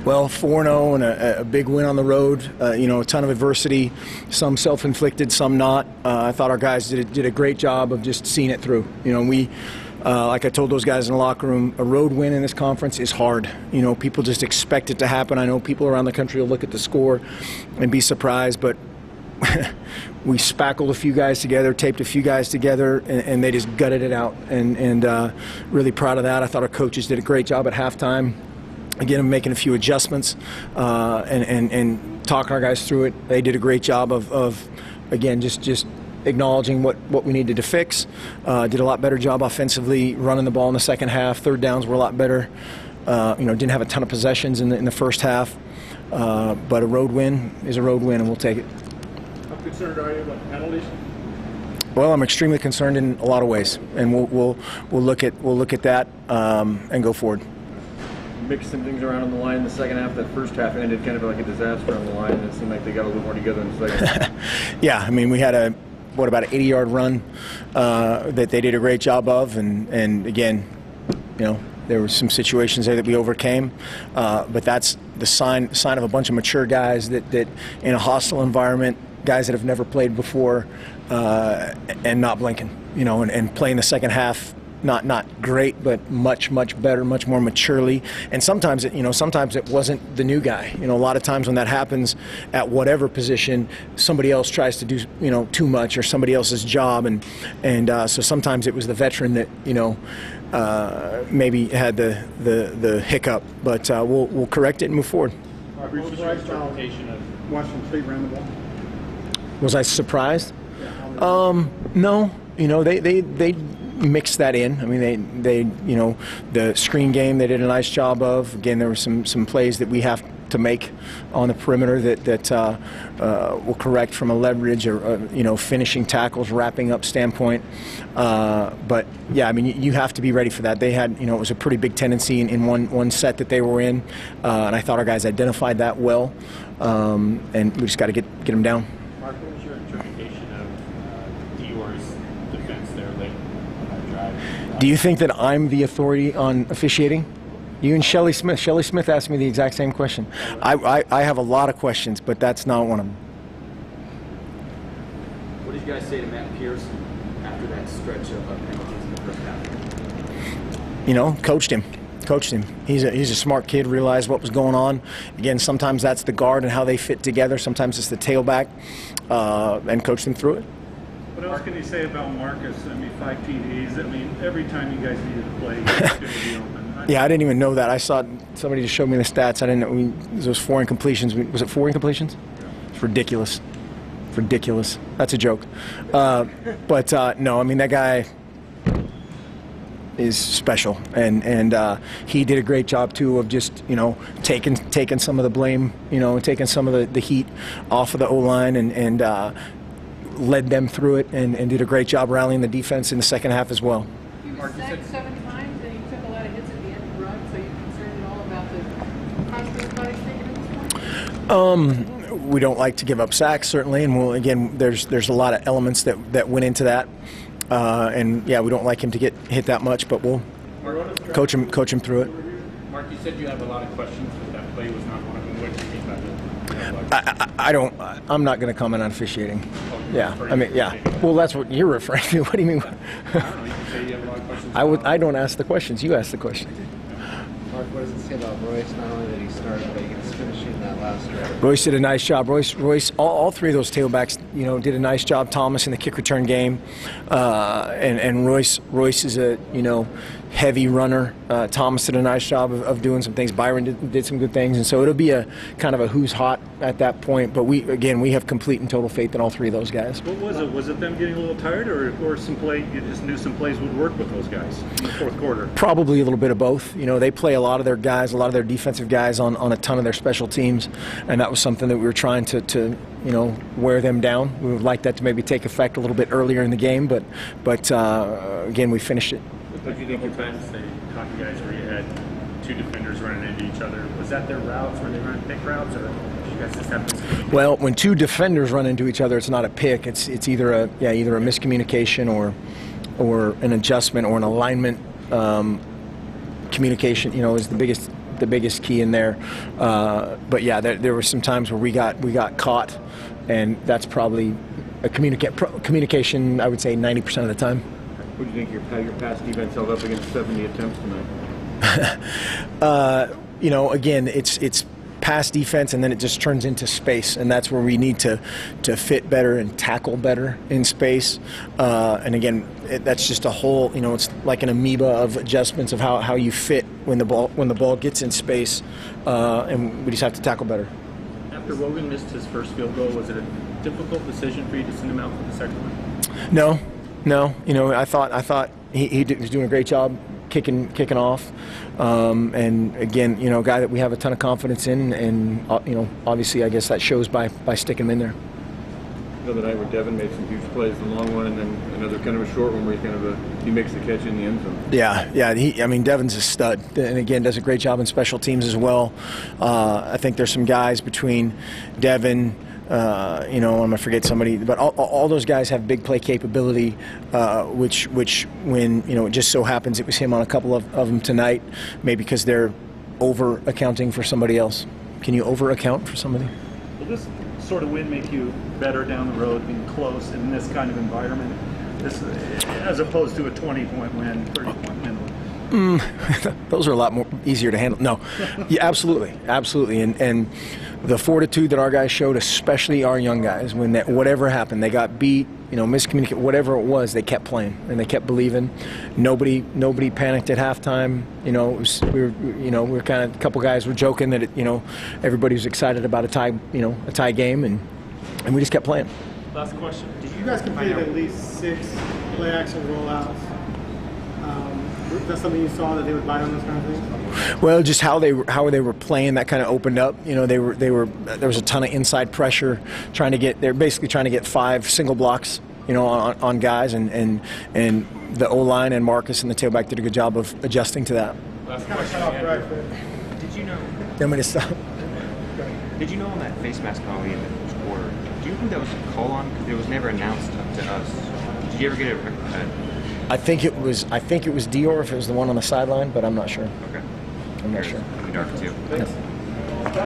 Well, 4-0 and a big win on the road. You know, a ton of adversity, some self-inflicted, some not. I thought our guys did a great job of just seeing it through. You know, we, like I told those guys in the locker room, a road win in this conference is hard. You know, people just expect it to happen. I know people around the country will look at the score and be surprised, but we spackled a few guys together, taped a few guys together, and they just gutted it out. And really proud of that. I thought our coaches did a great job at halftime. Again, making a few adjustments and talking our guys through it. They did a great job of again, just acknowledging what we needed to fix. Did a lot better job offensively, running the ball in the second half. Third downs were a lot better. You know, didn't have a ton of possessions in the first half. But a road win is a road win, and we'll take it. How concerned are you about penalties? Well, I'm extremely concerned in a lot of ways, and we'll look at that and go forward. Mixed some things around on the line in the second half. That first half ended kind of like a disaster on the line. It seemed like they got a little more together in the second half. Yeah, I mean, we had about an 80-yard run that they did a great job of, and again, you know, there were some situations there that we overcame, but that's the sign of a bunch of mature guys that in a hostile environment, guys that have never played before, and not blinking, you know, and playing the second half. Not great, but much better, much more maturely. And sometimes it wasn't the new guy. You know, a lot of times when that happens at whatever position, somebody else tries to do, you know, too much, or somebody else's job, and so sometimes it was the veteran that, you know, maybe had the hiccup. But we'll correct it and move forward. What was your interpretation of Washington State ran the ball? Was I surprised? No. You know, they mixed that in. I mean, they you know, the screen game they did a nice job of. Again, there were some plays that we have to make on the perimeter that will correct from a leverage or you know, finishing tackles, wrapping up standpoint. But yeah, I mean, you have to be ready for that. They had, you know, it was a pretty big tendency in one set that they were in, and I thought our guys identified that well, and we just got to get them down. Mark, what was your interpretation of Dior's defense there late on that drive? Do you think that I'm the authority on officiating? You and Shelley Smith. Shelley Smith asked me the exact same question. I have a lot of questions, but that's not one of them. What did you guys say to Matt Pierce after that stretch of penalties in the first half? You know, coached him. He's a smart kid, realized what was going on. Again, sometimes that's the guard and how they fit together. Sometimes it's the tailback, and coached him through it. What else can you say about Marcus? I mean, 5 TDs. I mean, every time you guys needed to play, he was going to be open. Yeah, I didn't even know that. I saw somebody just showed me the stats. I didn't know those 4 incompletions. Was it 4 incompletions? It's ridiculous. Ridiculous. That's a joke. But no, I mean, that guy is special, and he did a great job too of just, you know, taking some of the blame, you know, taking some of the heat off of the O-line, and led them through it, and did a great job rallying the defense in the second half as well. He was sacked 7 times, and he took a lot of hits at the end of the run. So, you concerned at all about the constant body's taken at this point? We don't like to give up sacks, certainly, and again, there's a lot of elements that went into that, and yeah, we don't like him to get hit that much, but we'll coach him through it. Mark, you said you have a lot of questions, but that play was not one of them. What did you think about it? I'm not going to comment on officiating. Yeah, I mean, yeah. Well, that's what you're referring to. What do you mean? I don't know. You can say you have a lot of questions. I don't ask the questions. You ask the questions. Mark, what does it say about Royce? Not only did he start, but he gets finishing that last drive. Royce did a nice job. Royce, all 3 of those tailbacks, you know, did a nice job. Thomas in the kick return game, and Royce is a, you know, heavy runner. Thomas did a nice job of doing some things. Byron did some good things, and so it'll be a kind of a who's hot at that point. But we have complete and total faith in all 3 of those guys. What was it? Was it them getting a little tired, or some play? You just knew some plays would work with those guys in the fourth quarter? Probably a little bit of both. You know, they play a lot of their guys, a lot of their defensive guys on a ton of their special teams, and that was something that we were trying to you know, wear them down. We would like that to maybe take effect a little bit earlier in the game, but again, we finished it. What do you think of times they caught you guys where you had 2 defenders running into each other? Was that their routes? Were they running pick routes, or did you guys just have to? Well, when 2 defenders run into each other, it's not a pick. It's either a miscommunication or an adjustment or an alignment. Communication, you know, is the the biggest key in there. But yeah, there were some times where we got caught, and that's probably a communication. I would say 90% of the time. What do you think your pass defense held up against 70 attempts tonight? You know, again, it's pass defense, and then it just turns into space, and that's where we need to fit better and tackle better in space. And again, that's just a whole, you know, it's like an amoeba of adjustments of how you fit when the ball gets in space, and we just have to tackle better. After Wogan missed his first field goal, was it a difficult decision for you to send him out for the second one? No. You know, I thought he was doing a great job kicking off, and again, you know, a guy that we have a ton of confidence in, and you know, obviously, I guess that shows by sticking him in there. The other night where Devin made some huge plays, the long one, and then another kind of a short one where he makes the catch in the end zone. Yeah. I mean, Devin's a stud, and again, does a great job in special teams as well. I think there's some guys between Devin. You know, I'm gonna forget somebody, but all those guys have big play capability, which when, you know, it just so happens it was him on a couple of them tonight, maybe because they're over accounting for somebody else. Can you over account for somebody? Will this sort of win make you better down the road, being close in this kind of environment, as opposed to a 20-point win, 30-point win? Those are a lot more easier to handle. No, yeah, absolutely, and the fortitude that our guys showed, especially our young guys, when whatever happened, they got beat, you know, miscommunicated, whatever it was, they kept playing and they kept believing. Nobody panicked at halftime. You know, we were kind of, a couple guys were joking that you know, everybody was excited about a tie game, and we just kept playing. Last question. You guys completed at least 6 play action rollouts. That's something you saw that they would bite on those kind of things? Well, just how they were playing, that kind of opened up. You know, there was a ton of inside pressure they're basically trying to get 5 single blocks, you know, on guys, and the O-line and Marcus and the tailback did a good job of adjusting to that. Last question. Did you know? I'm going to stop. Did you know on that face mask penalty in the first quarter? Do you think that was a call-on? Because it was never announced to us. Did you ever get a I think it was Dior if it was the one on the sideline, but I'm not sure. Okay. I'm not sure. Dark too. Yep.